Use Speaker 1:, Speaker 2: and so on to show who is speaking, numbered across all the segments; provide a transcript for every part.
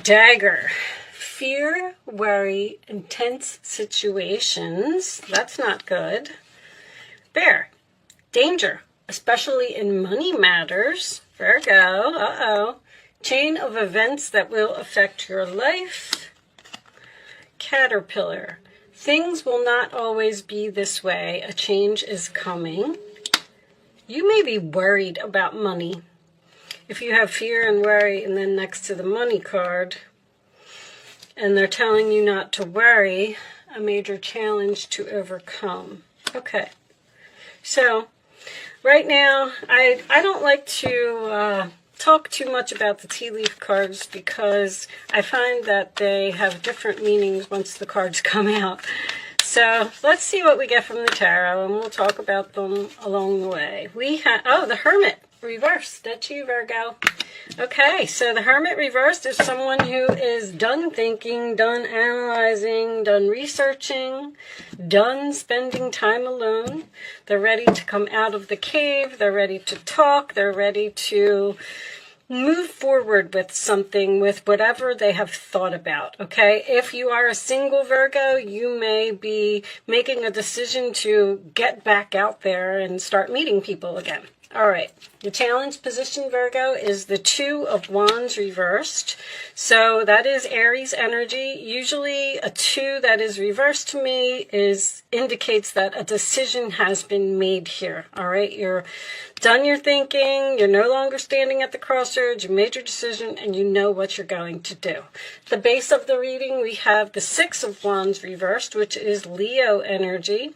Speaker 1: Dagger. Fear, worry, intense situations. That's not good. Bear. Danger, especially in money matters. Virgo. Uh-oh. Chain of events that will affect your life. Caterpillar. Things will not always be this way. A change is coming. You may be worried about money. If you have fear and worry and then next to the money card, and they're telling you not to worry, a major challenge to overcome. Okay. So, right now, I don't like to talk too much about the tea leaf cards because I find that they have different meanings once the cards come out. So let's see what we get from the tarot, and we'll talk about them along the way. We have, oh, the Hermit reversed. That's you, Virgo. Okay, so the Hermit reversed is someone who is done thinking, done analyzing, done researching, done spending time alone. They're ready to come out of the cave. They're ready to talk. They're ready to move forward with something, with whatever they have thought about, okay? If you are a single Virgo, you may be making a decision to get back out there and start meeting people again. All right, the challenge position, Virgo, is the Two of Wands reversed. So that is Aries energy. Usually a 2 that is reversed to me indicates that a decision has been made here. All right, you're done your thinking. You're no longer standing at the crossroads. You made your decision and you know what you're going to do. The base of the reading, we have the Six of Wands reversed, which is Leo energy.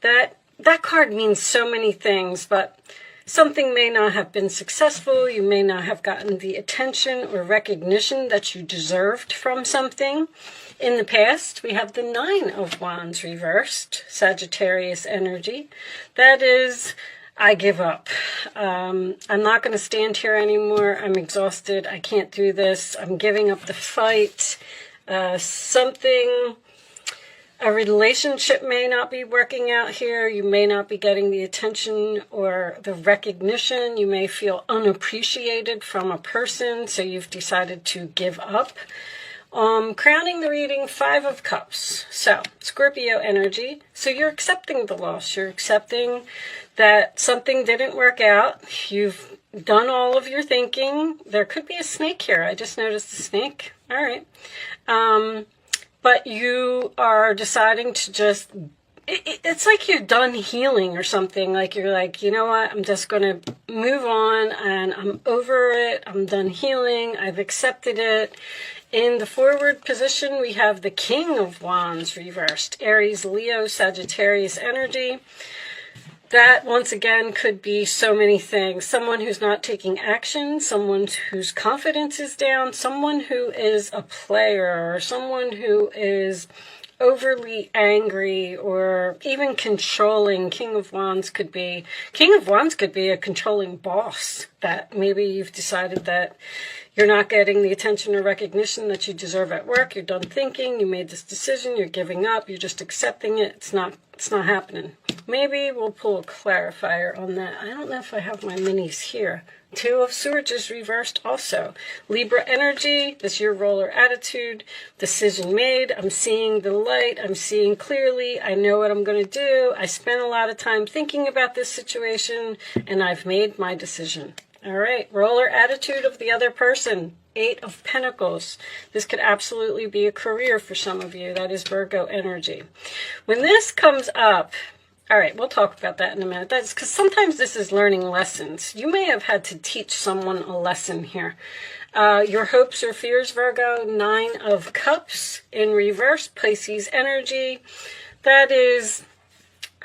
Speaker 1: That card means so many things, but something may not have been successful. You may not have gotten the attention or recognition that you deserved from something. In the past, we have the Nine of Wands reversed, Sagittarius energy. That is, I give up. I'm not going to stand here anymore. I'm exhausted. I can't do this. I'm giving up the fight. A relationship may not be working out here. You may not be getting the attention or the recognition. You may feel unappreciated from a person, so you've decided to give up. Crowning the reading, Five of Cups. So, Scorpio energy. So you're accepting the loss. You're accepting that something didn't work out. You've done all of your thinking. There could be a snake here. I just noticed a snake. All right. But you are deciding to just, it's like you're done healing or something. Like you're like, you know what, I'm just going to move on and I'm over it. I'm done healing. I've accepted it. In the forward position, we have the King of Wands reversed. Aries, Leo, Sagittarius energy. That, once again, could be so many things. Someone who's not taking action, someone whose confidence is down, someone who is a player, or someone who is overly angry or even controlling. King of Wands could be a controlling boss that maybe you've decided that you're not getting the attention or recognition that you deserve at work. You're done thinking. You made this decision. You're giving up. You're just accepting it. It's not happening. Maybe we'll pull a clarifier on that. I don't know if I have my minis here. Two of Swords is reversed also. Libra energy, this is your roller attitude. Decision made. I'm seeing the light. I'm seeing clearly. I know what I'm going to do. I spent a lot of time thinking about this situation, and I've made my decision. All right, roller attitude of the other person. Eight of Pentacles. This could absolutely be a career for some of you. That is Virgo energy. When this comes up, all right, we'll talk about that in a minute. That's because sometimes this is learning lessons. You may have had to teach someone a lesson here. Your hopes or fears, Virgo. Nine of Cups in reverse, Pisces energy. That is,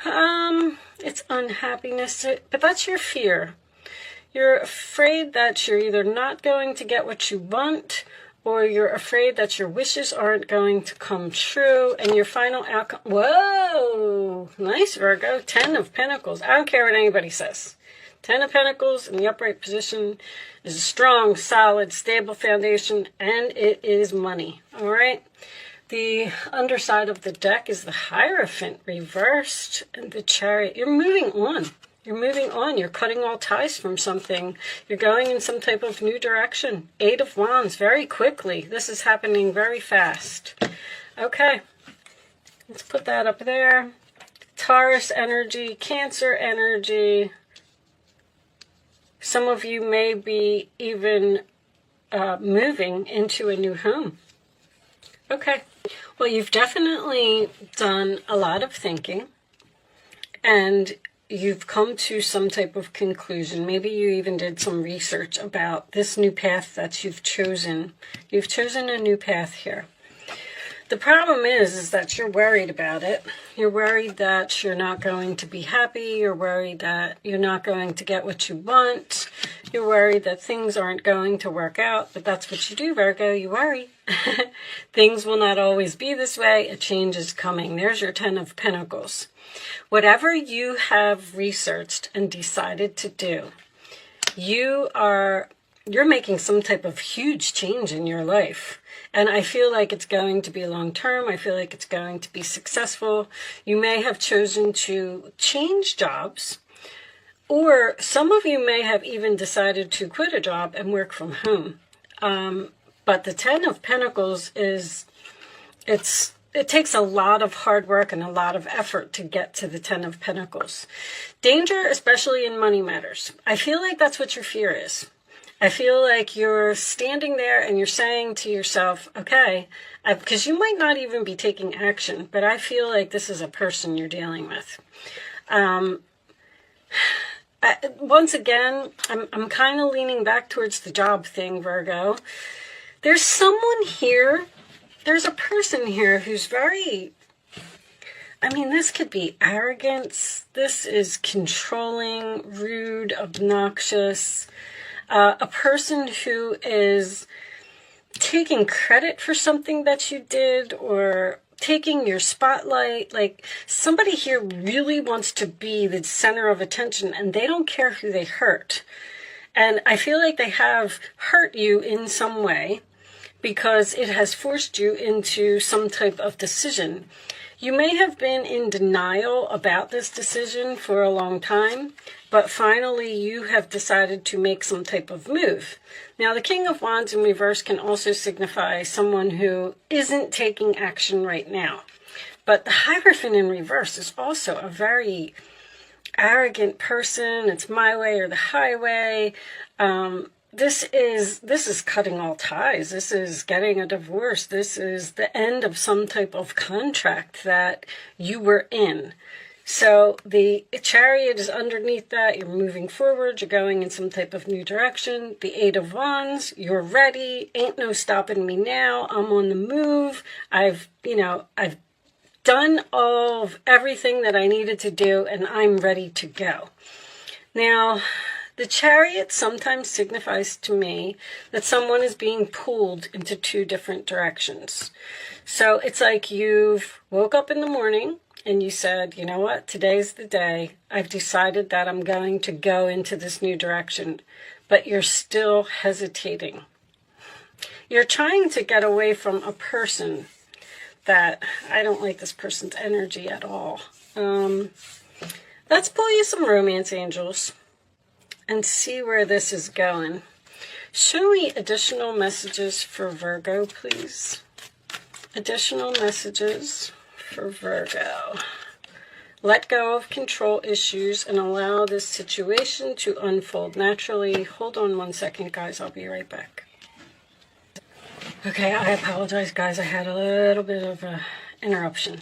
Speaker 1: it's unhappiness, but that's your fear. You're afraid that you're either not going to get what you want, or you're afraid that your wishes aren't going to come true, and your final outcome... Whoa! Nice, Virgo. 10 of Pentacles. I don't care what anybody says. 10 of Pentacles in the upright position is a strong, solid, stable foundation, and it is money. All right? The underside of the deck is the Hierophant reversed, and the Chariot. You're moving on. You're moving on. You're cutting all ties from something. You're going in some type of new direction. 8 of Wands, very quickly. This is happening very fast. Okay, let's put that up there. Taurus energy, Cancer energy. Some of you may be even moving into a new home. Okay, well, you've definitely done a lot of thinking, and you've come to some type of conclusion. Maybe you even did some research about this new path that you've chosen. You've chosen a new path here. The problem is that you're worried about it. You're worried that you're not going to be happy. You're worried that you're not going to get what you want. You're worried that things aren't going to work out. But that's what you do, Virgo. You worry. Things will not always be this way. A change is coming. There's your 10 of Pentacles. Whatever you have researched and decided to do, you're making some type of huge change in your life. And I feel like it's going to be long-term. I feel like it's going to be successful. You may have chosen to change jobs, or some of you may have even decided to quit a job and work from home. But the 10 of Pentacles it takes a lot of hard work and a lot of effort to get to the 10 of Pentacles. Danger, especially in money matters. I feel like that's what your fear is. I feel like you're standing there and you're saying to yourself, okay, because you might not even be taking action, but I feel like this is a person you're dealing with. Once again, I'm kind of leaning back towards the job thing, Virgo. There's someone here, there's a person here who's very, this could be arrogance. This is controlling, rude, obnoxious. A person who is taking credit for something that you did, or taking your spotlight. Like, somebody here really wants to be the center of attention, and they don't care who they hurt. And I feel like they have hurt you in some way because it has forced you into some type of decision. You may have been in denial about this decision for a long time, but finally you have decided to make some type of move. Now, the King of Wands in reverse can also signify someone who isn't taking action right now. But the Hierophant in reverse is also a very arrogant person. It's my way or the highway. This is cutting all ties. This is getting a divorce. This is the end of some type of contract that you were in. So the Chariot is underneath that. You're moving forward. You're going in some type of new direction. The 8 of Wands, you're ready. Ain't no stopping me now. I'm on the move. I've done all of everything that I needed to do, and I'm ready to go. Now, the Chariot sometimes signifies to me that someone is being pulled into 2 different directions. So it's like you've woke up in the morning and you said, you know what, today's the day. I've decided that I'm going to go into this new direction, but you're still hesitating. You're trying to get away from a person that I don't like this person's energy at all. Let's pull you some romance angels and see where this is going. Show me additional messages for Virgo, please. Additional messages for Virgo. Let go of control issues and allow this situation to unfold naturally. Hold on one second, guys. I'll be right back. Okay, I apologize, guys. I had a little bit of a interruption.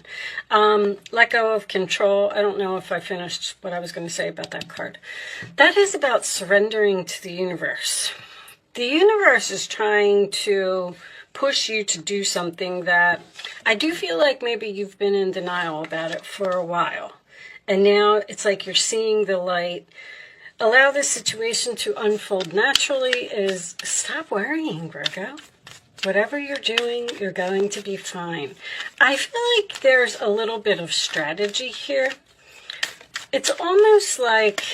Speaker 1: Let go of control. I don't know if I finished what I was going to say about that card. That is about surrendering to the universe. The universe is trying to push you to do something that I do feel like maybe you've been in denial about it for a while. And now it's like you're seeing the light. Allow this situation to unfold naturally is stop worrying, Virgo. Whatever you're doing, you're going to be fine. I feel like there's a little bit of strategy here. It's almost like,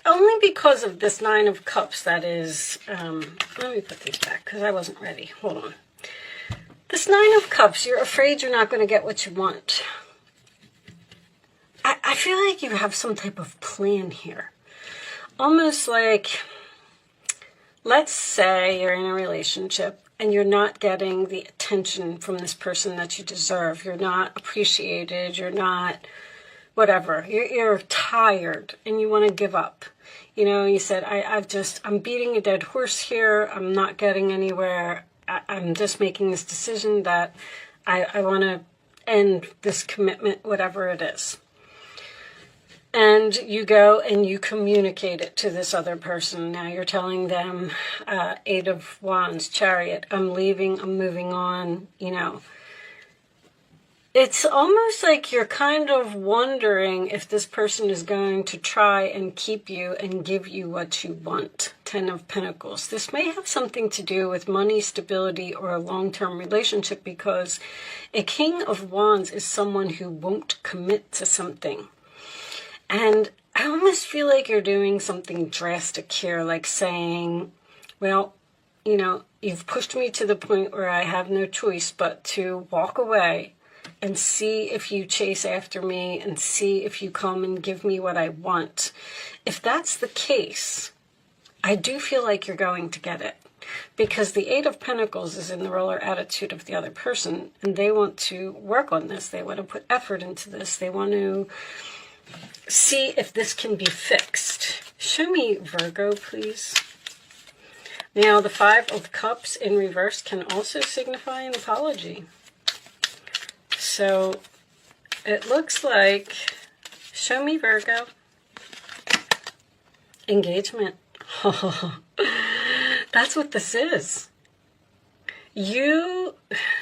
Speaker 1: only because of this 9 of Cups that is, let me put these back because I wasn't ready. Hold on. This 9 of Cups, you're afraid you're not going to get what you want. I feel like you have some type of plan here. Almost like, let's say you're in a relationship and you're not getting the attention from this person that you deserve. You're not appreciated. You're not whatever. You're tired and you want to give up. You know, you said, I'm beating a dead horse here. I'm not getting anywhere. I'm just making this decision that I want to end this commitment, whatever it is. And you go and you communicate it to this other person. Now you're telling them, Eight of Wands, Chariot, I'm leaving, I'm moving on, you know. It's almost like you're kind of wondering if this person is going to try and keep you and give you what you want. Ten of Pentacles. This may have something to do with money, stability, or a long-term relationship, because a King of Wands is someone who won't commit to something. And I almost feel like you're doing something drastic here, like saying, well, you know, you've pushed me to the point where I have no choice but to walk away and see if you chase after me and see if you come and give me what I want. If that's the case, I do feel like you're going to get it, because the Eight of Pentacles is in the roller attitude of the other person, and they want to work on this. They want to put effort into this. They want to see if this can be fixed. Show me Virgo, please. Now, the Five of Cups in reverse can also signify an apology. So it looks like, show me Virgo. Engagement. That's what this is. Your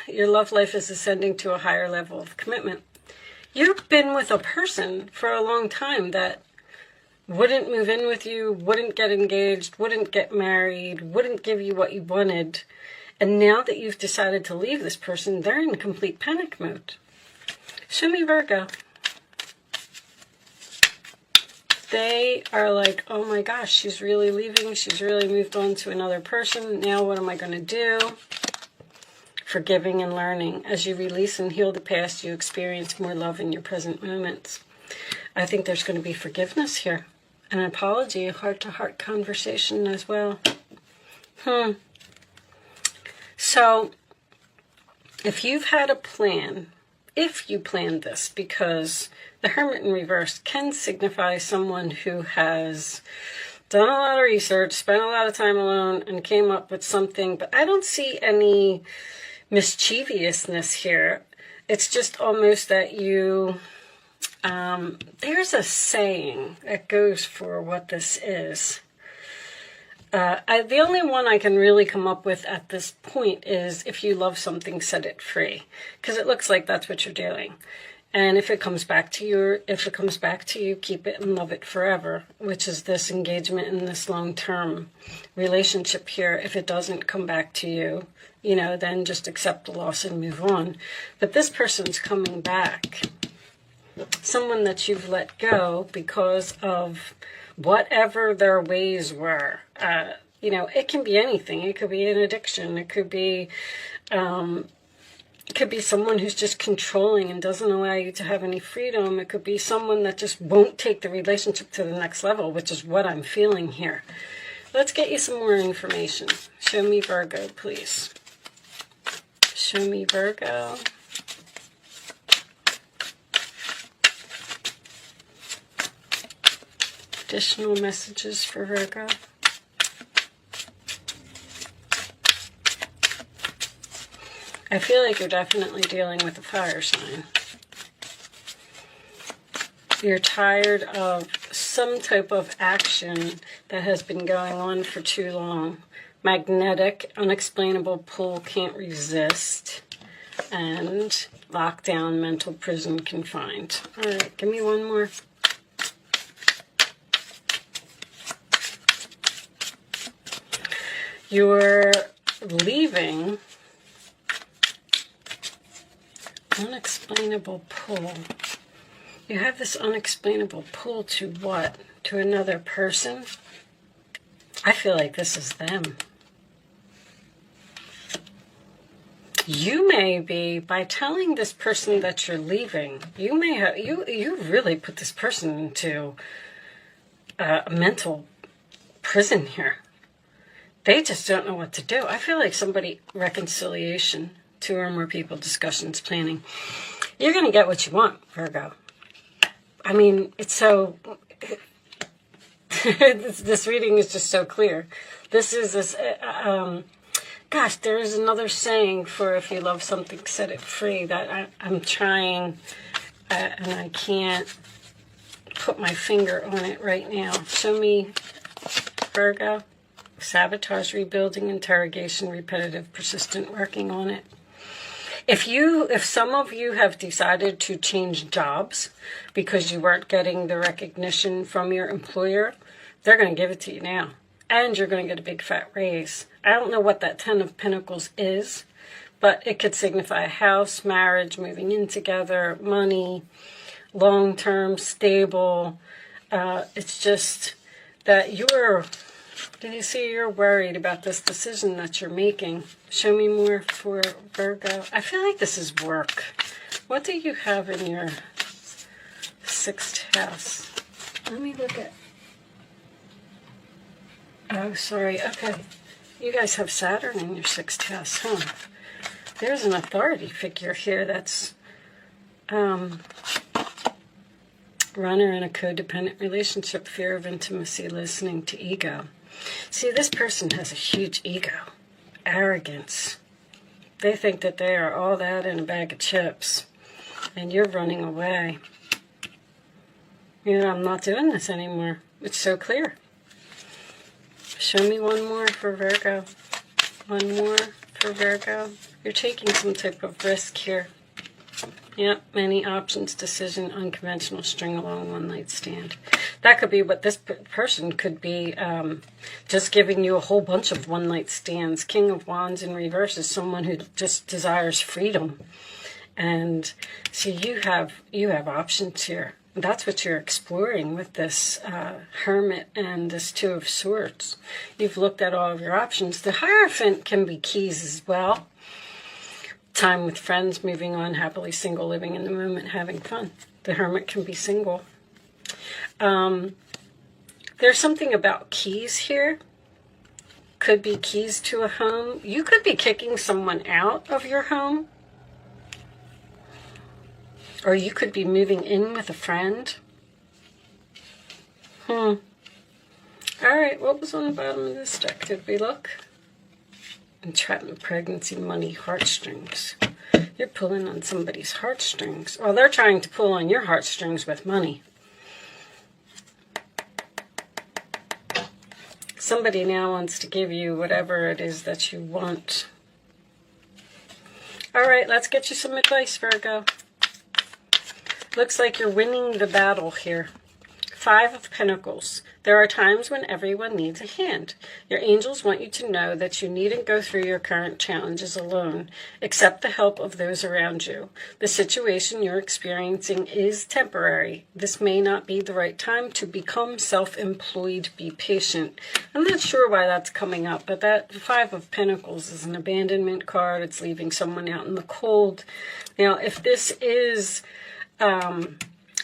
Speaker 1: love life is ascending to a higher level of commitment. You've been with a person for a long time that wouldn't move in with you, wouldn't get engaged, wouldn't get married, wouldn't give you what you wanted. And now that you've decided to leave this person, they're in complete panic mode. Show me Virgo. They are like, oh my gosh, she's really leaving. She's really moved on to another person. Now what am I going to do? Forgiving and learning. As you release and heal the past, you experience more love in your present moments. I think there's going to be forgiveness here. An apology, a heart-to-heart conversation as well. So, if you've had a plan, if you planned this, because the Hermit in reverse can signify someone who has done a lot of research, spent a lot of time alone, and came up with something, but I don't see any mischievousness here. It's just almost that you, there's a saying that goes for what this is. The only one I can really come up with at this point is, if you love something, set it free. Because it looks like that's what you're doing. And if it comes back to you, keep it and love it forever, which is this engagement in this long-term relationship here. If it doesn't come back to you, you know, then just accept the loss and move on. But this person's coming back. Someone that you've let go because of whatever their ways were. You know, it can be anything. It could be an addiction. It could be someone who's just controlling and doesn't allow you to have any freedom. It could be someone that just won't take the relationship to the next level, which is what I'm feeling here. Let's get you some more information. Show me Virgo, please. Show me Virgo. Additional messages for Virgo. I feel like you're definitely dealing with a fire sign. You're tired of some type of action that has been going on for too long. Magnetic, unexplainable pull, can't resist. And lockdown, mental prison, confined. All right, give me one more. You're leaving. Unexplainable pull. You have this unexplainable pull to what? To another person? I feel like this is them. You may be, by telling this person that you're leaving, you may have, you really put this person into a mental prison here. They just don't know what to do. I feel like somebody, reconciliation, 2 or more people, discussions, planning. You're going to get what you want, Virgo. I mean, it's so, this reading is just so clear. This is this, gosh, there is another saying for if you love something, set it free, that I'm trying, and I can't put my finger on it right now. Show me, Virgo. Sabotage, rebuilding, interrogation, repetitive, persistent, working on it. If some of you have decided to change jobs because you weren't getting the recognition from your employer, they're going to give it to you now. And you're going to get a big fat raise. I don't know what that 10 of Pentacles is, but it could signify a house, marriage, moving in together, money, long-term, stable. It's just that you're worried about this decision that you're making. Show me more for Virgo. I feel like this is work. What do you have in your 6th house? Let me look at... Oh, sorry. Okay. You guys have Saturn in your 6th house, huh? There's an authority figure here that's runner in a codependent relationship, fear of intimacy, listening to ego. See, this person has a huge ego, arrogance. They think that they are all that in a bag of chips, and you're running away. You know, I'm not doing this anymore. It's so clear. Show me one more for Virgo. One more for Virgo. You're taking some type of risk here. Yep, many options, decision, unconventional, string along, one night stand. That could be what this person could be, just giving you a whole bunch of one night stands. King of Wands in reverse is someone who just desires freedom. And so you have options here. That's what you're exploring with this Hermit and this 2 of Swords. You've looked at all of your options. The Hierophant can be keys as well. Time with friends, moving on, happily single, living in the moment, having fun. The Hermit can be single. There's something about keys here. Could be keys to a home. You could be kicking someone out of your home. Or you could be moving in with a friend. All right, what was on the bottom of this deck? Did we look? Entrapment, pregnancy, money, heartstrings. You're pulling on somebody's heartstrings. Well, they're trying to pull on your heartstrings with money. Somebody now wants to give you whatever it is that you want. All right, let's get you some advice, Virgo. Looks like you're winning the battle here. 5 of Pentacles. There are times when everyone needs a hand. Your angels want you to know that you needn't go through your current challenges alone. Accept the help of those around you. The situation you're experiencing is temporary. This may not be the right time to become self-employed. Be patient. I'm not sure why that's coming up, but that 5 of Pentacles is an abandonment card. It's leaving someone out in the cold. Now, if this is...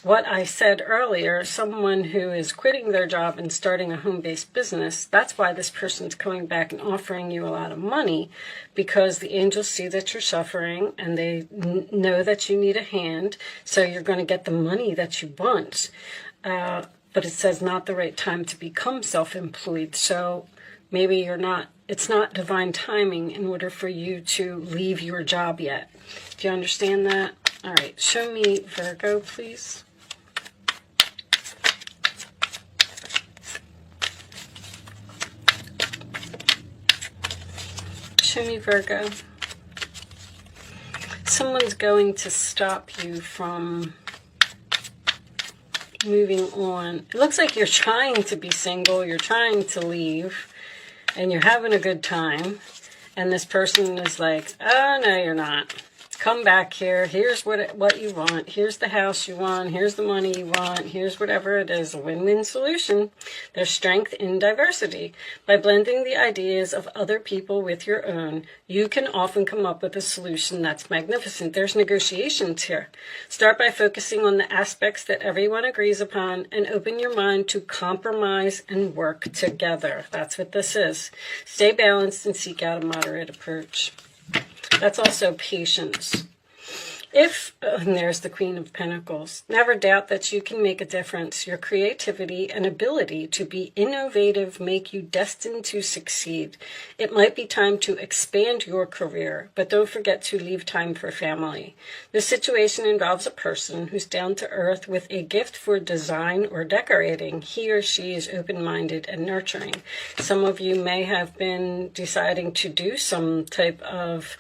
Speaker 1: what I said earlier, someone who is quitting their job and starting a home-based business, that's why this person's coming back and offering you a lot of money, because the angels see that you're suffering and they know that you need a hand, so you're going to get the money that you want. But it says not the right time to become self-employed, so maybe it's not divine timing in order for you to leave your job yet. Do you understand that? All right, show me Virgo, please. Show me Virgo. Someone's going to stop you from moving on. It looks like you're trying to be single, you're trying to leave, and you're having a good time. And this person is like, oh, no, you're not. Come back here. Here's what you want. Here's the house you want. Here's the money you want. Here's whatever it is. A win-win solution. There's strength in diversity. By blending the ideas of other people with your own, you can often come up with a solution that's magnificent. There's negotiations here. Start by focusing on the aspects that everyone agrees upon and open your mind to compromise and work together. That's what this is. Stay balanced and seek out a moderate approach. That's also patience. And there's the Queen of Pentacles. Never doubt that you can make a difference. Your creativity and ability to be innovative make you destined to succeed. It might be time to expand your career, but don't forget to leave time for family. This situation involves a person who's down to earth with a gift for design or decorating. He or she is open-minded and nurturing. Some of you may have been deciding to do some type of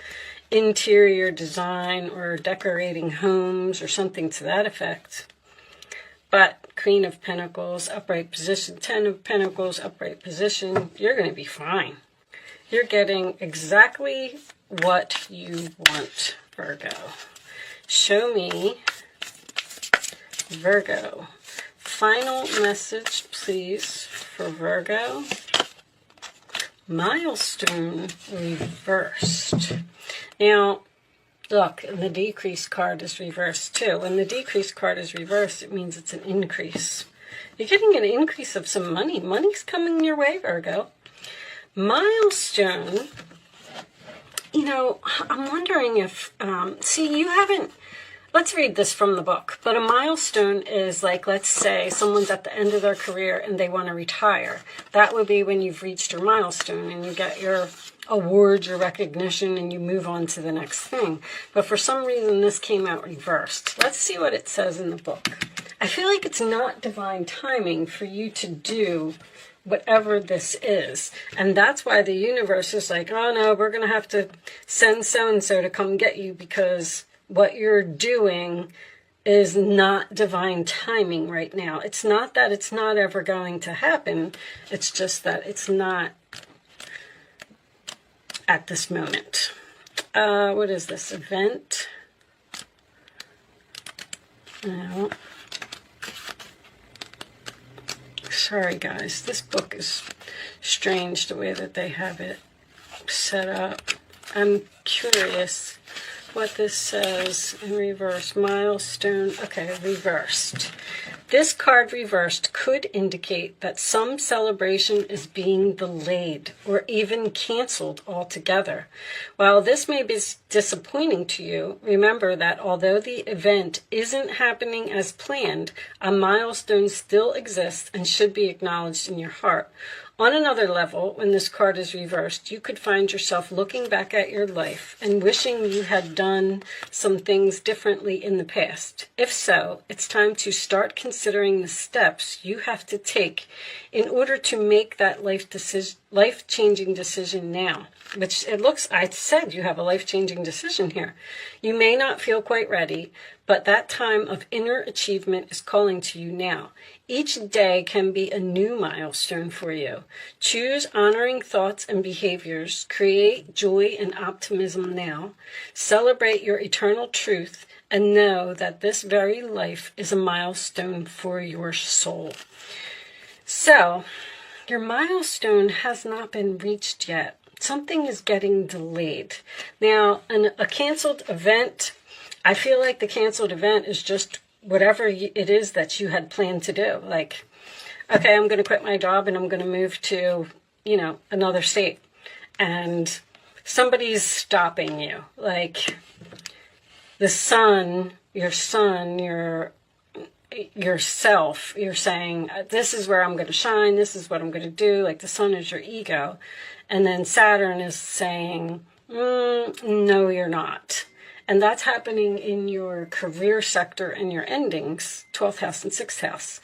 Speaker 1: interior design or decorating homes or something to that effect. But Queen of Pentacles, upright position, 10 of Pentacles, upright position, you're going to be fine. You're getting exactly what you want, Virgo. Show me, Virgo. Final message, please, for Virgo. Milestone reversed. Now, look, and the decrease card is reversed too. When the decrease card is reversed, it means it's an increase. You're getting an increase of some money. Money's coming your way, Virgo. Milestone, you know, I'm wondering if, see, you haven't, let's read this from the book. But a milestone is like, let's say someone's at the end of their career and they want to retire. That would be when you've reached your milestone and you get your awards, your recognition, and you move on to the next thing. But for some reason, this came out reversed. Let's see what it says in the book. I feel like it's not divine timing for you to do whatever this is. And that's why the universe is like, oh no, we're going to have to send so-and-so to come get you because what you're doing is not divine timing right now. It's not that it's not ever going to happen. It's just that it's not at this moment. What is this? Event? No. Sorry, guys. This book is strange the way that they have it set up. I'm curious what this says in reverse. Milestone. Okay, reversed. This card reversed could indicate that some celebration is being delayed or even canceled altogether. While this may be disappointing to you, remember that although the event isn't happening as planned, a milestone still exists and should be acknowledged in your heart. On another level, when this card is reversed, you could find yourself looking back at your life and wishing you had done some things differently in the past. If so, it's time to start considering the steps you have to take in order to make that life-changing decision now. Which it looks, I said you have a life-changing decision here. You may not feel quite ready, but that time of inner achievement is calling to you now. Each day can be a new milestone for you. Choose honoring thoughts and behaviors. Create joy and optimism now. Celebrate your eternal truth and know that this very life is a milestone for your soul. So, your milestone has not been reached yet. Something is getting delayed. Now, a canceled event, I feel like the canceled event is just whatever it is that you had planned to do. Like, okay, I'm going to quit my job and I'm going to move to, you know, another state. And somebody's stopping you. Like, the sun, yourself, you're saying, this is where I'm going to shine. This is what I'm going to do. Like, the sun is your ego. And then Saturn is saying, no, you're not. And that's happening in your career sector and your endings, 12th house and 6th house.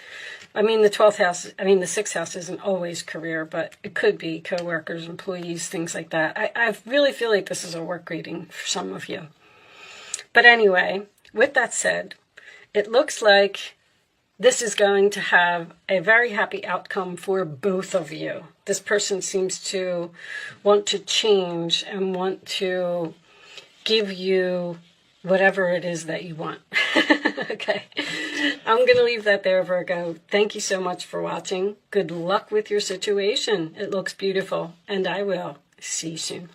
Speaker 1: I mean, the 6th house isn't always career, but it could be coworkers, employees, things like that. I really feel like this is a work reading for some of you. But anyway, with that said, it looks like this is going to have a very happy outcome for both of you. This person seems to want to change and want to give you whatever it is that you want. Okay. I'm going to leave that there, Virgo. Thank you so much for watching. Good luck with your situation. It looks beautiful, and I will see you soon.